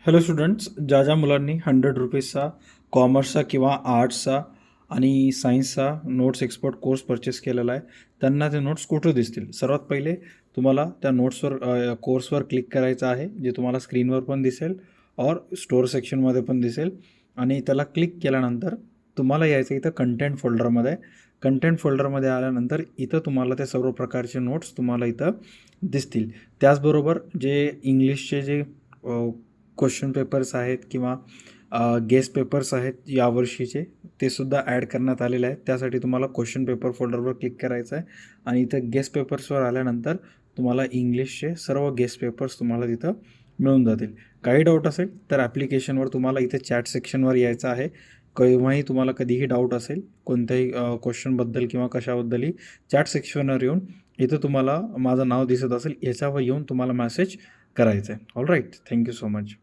Hello students, ज्या मुलांनी ₹100चा कॉमर्सचा किंवा आर्ट्सचा आणि सायन्सचा नोट्स एक्सपर्ट कोर्स परचेस केलेला आहे, त्यांना ते नोट्स कुठे दिसतील? सर्वात पहिले तुम्हाला त्या नोट्सवर कोर्सवर क्लिक करायचं आहे, जे तुम्हाला स्क्रीनवर पण दिसेल और स्टोअर सेक्शनमध्ये पण दिसेल. आणि त्याला क्लिक केल्यानंतर तुम्हाला यायचं इथं कंटेंट फोल्डरमध्ये. कंटेंट फोल्डरमध्ये आल्यानंतर इथं तुम्हाला ते सर्व प्रकारचे नोट्स तुम्हाला इथं दिसतील. त्याचबरोबर जे इंग्लिशचे जे क्वेश्चन पेपर्स आहेत किंवा गेस्ट पेपर्स आहेत यावर्षीचे, ते सुद्धा ॲड करण्यात आलेले आहेत. त्यासाठी तुम्हाला क्वेश्चन पेपर फोल्डरवर क्लिक करायचं आहे आणि इथं गेस्ट पेपर्सवर आल्यानंतर तुम्हाला इंग्लिशचे सर्व गेस्ट पेपर्स तुम्हाला तिथं मिळून जातील. काही डाऊट असेल तर ॲप्लिकेशनवर तुम्हाला इथे चॅट सेक्शनवर यायचं आहे. केव्हाही तुम्हाला कधीही डाऊट असेल कोणत्याही क्वेश्चनबद्दल किंवा कशाबद्दलही, चॅट सेक्शनवर येऊन इथं तुम्हाला माझं नाव दिसत असेल याच्यावर येऊन तुम्हाला मेसेज करायचं आहे. All right, thank you so much.